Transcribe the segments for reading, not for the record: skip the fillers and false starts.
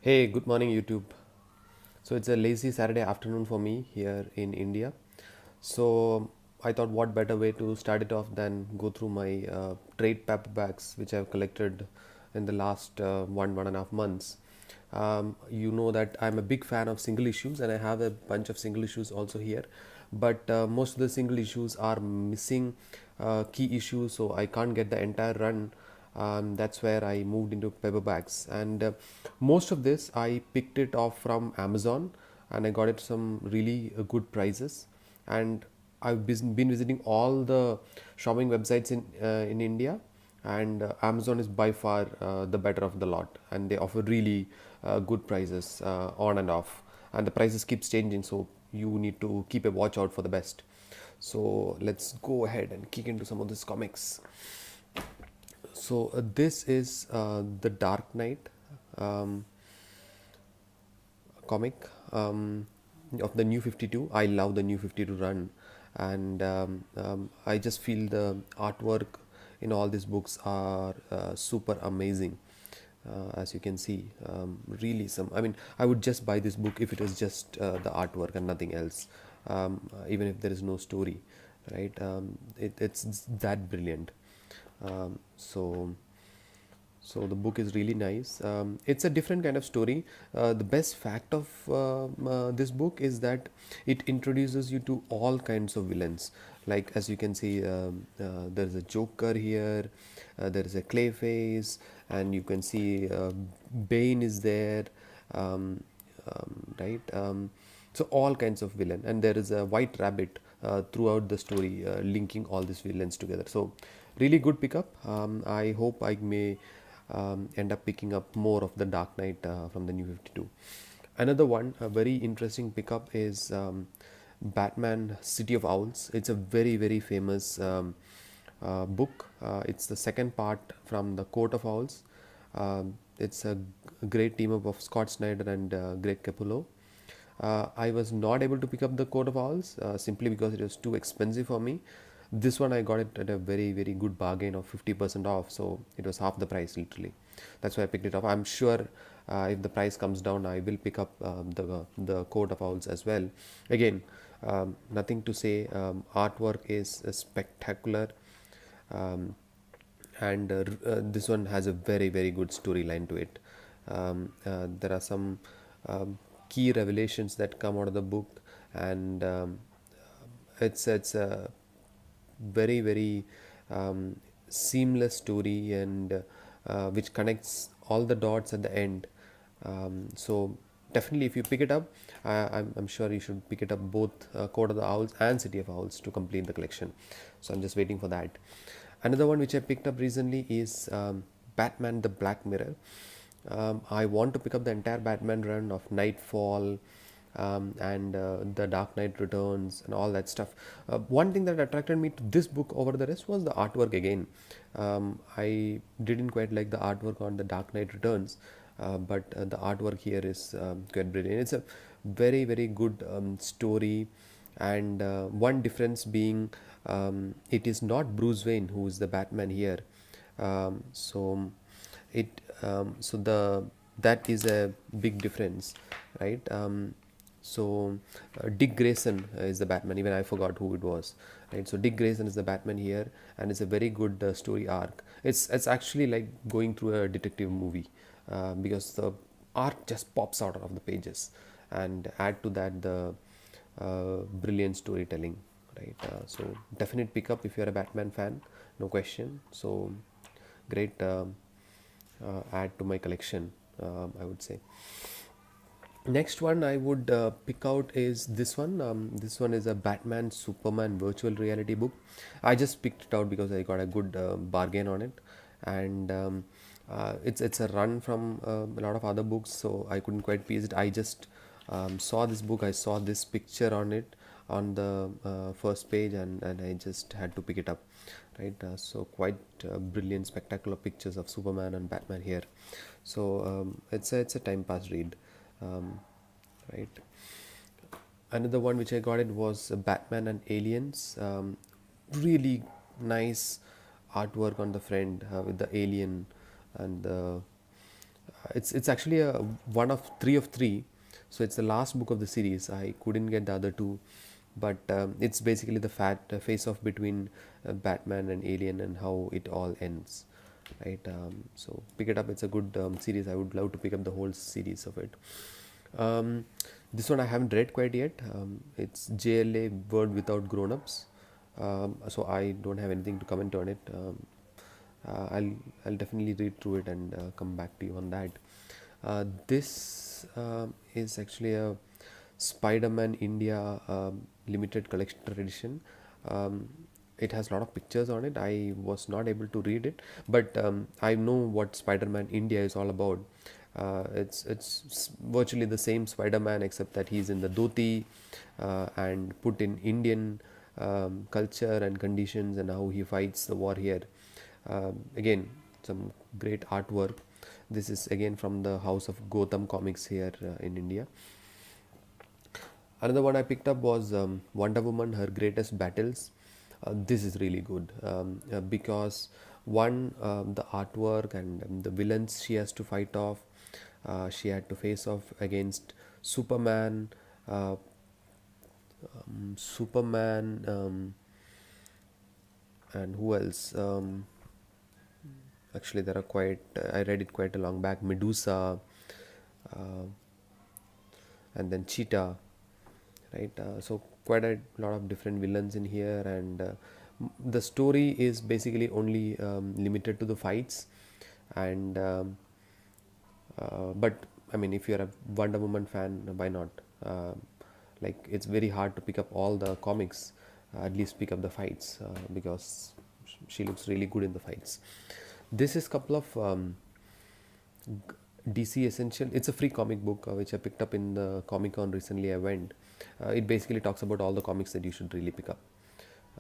Hey, good morning, YouTube. So it's a lazy Saturday afternoon for me here in India. So I thought, what better way to start it off than go through my trade paperbacks, which I've collected in the last 1.5 months. You know that I'm a big fan of single issues, and I have a bunch of single issues also here. But most of the single issues are missing key issues, so I can't get the entire run. That's where I moved into paperbacks, and most of this I picked it off from Amazon, and I got it some really good prices. And I've been visiting all the shopping websites in India, and Amazon is by far the better of the lot, and they offer really good prices on and off, and the prices keeps changing, so you need to keep a watch out for the best. So let's go ahead and kick into some of these comics. So this is the Dark Knight um, comic of the New 52. I love the New 52 run, and I just feel the artwork in all these books are super amazing. As you can see, really some. I mean, I would just buy this book if it was just the artwork and nothing else, even if there is no story, right? It's that brilliant. So the book is really nice. It's a different kind of story. The best fact of this book is that it introduces you to all kinds of villains. Like, as you can see, there's a Joker here, there is a Clayface, and you can see Bane is there, right? So all kinds of villain, and there is a White Rabbit throughout the story, linking all these villains together. So really good pickup. I hope I may end up picking up more of the Dark Knight from the New 52. Another one, a very interesting pickup is Batman City of Owls. It's a very famous book. It's the second part from the Court of Owls. It's a great team up of Scott Snyder and Greg Capullo. I was not able to pick up the Coat of Owls simply because it was too expensive for me. This one I got it at a very good bargain of 50% off, so it was half the price literally. That's why I picked it up. I'm sure if the price comes down, I will pick up the Coat of Owls as well. Again, nothing to say. Artwork is spectacular. Um, and this one has a very good storyline to it. There are some key revelations that come out of the book, and it's a very seamless story, and which connects all the dots at the end. So definitely, if you pick it up, I'm sure you should pick it up, both Code of the Owls and City of Owls, to complete the collection. So I'm just waiting for that. Another one which I picked up recently is Batman the Black Mirror. I want to pick up the entire Batman run of Nightfall, and the Dark Knight Returns and all that stuff. One thing that attracted me to this book over the rest was the artwork again. I didn't quite like the artwork on the Dark Knight Returns, but the artwork here is quite brilliant. It's a very good story, and one difference being, it is not Bruce Wayne who is the Batman here. So it so the that is a big difference, right? Dick Grayson is the Batman. Even I forgot who it was, right? So Dick Grayson is the Batman here, and it's a very good story arc. It's actually like going through a detective movie, because the art just pops out of the pages, and add to that the brilliant storytelling, right? So definite pickup if you're a Batman fan, no question. So great add to my collection, I would say. Next one I would pick out is this one. This one is a Batman Superman virtual reality book. I just picked it out because I got a good bargain on it, and it's a run from a lot of other books, so I couldn't quite piece it. I just saw this book. I saw this picture on it on the first page, and I just had to pick it up, right? So quite brilliant, spectacular pictures of Superman and Batman here. So it's a time pass read, um, right? Another one which I got it was Batman and Aliens. Really nice artwork on the front with the alien and the It's actually a one of three of three, so it's the last book of the series. I couldn't get the other two, but it's basically the face off between Batman and Alien and how it all ends, right? So pick it up. It's a good series. I would love to pick up the whole series of it. Um, this one I haven't read quite yet. It's JLA Word Without Grown-ups. So I don't have anything to comment on it. I'll definitely read through it and come back to you on that. This is actually a Spider-Man India limited collection edition. Um, it has a lot of pictures on it. I was not able to read it, but I know what Spider-Man India is all about. It's virtually the same Spider-Man except that he's in the dhoti and put in Indian culture and conditions and how he fights the war here. Again, some great artwork. This is again from the house of Gotham Comics here in India. Another one I picked up was Wonder Woman, Her Greatest Battles. This is really good because one, the artwork and the villains she has to fight off. She had to face off against Superman, uh, and who else? Actually, there are quite. I read it quite a long back. Medusa, uh, and then Cheetah, right? So quite a lot of different villains in here, and the story is basically only limited to the fights, and but I mean, if you're a Wonder Woman fan, why not? Like it's very hard to pick up all the comics. At least pick up the fights because she looks really good in the fights. This is couple of DC Essential. It's a free comic book which I picked up in the Comic Con recently. I went. It basically talks about all the comics that you should really pick up.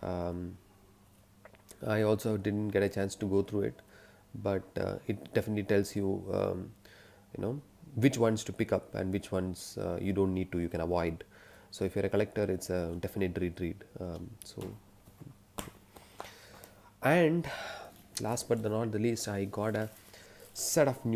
Um, I also didn't get a chance to go through it, but it definitely tells you, you know, which ones to pick up and which ones you don't need to. You can avoid. So if you're a collector, it's a definite read. And last but not the least, I got a set of new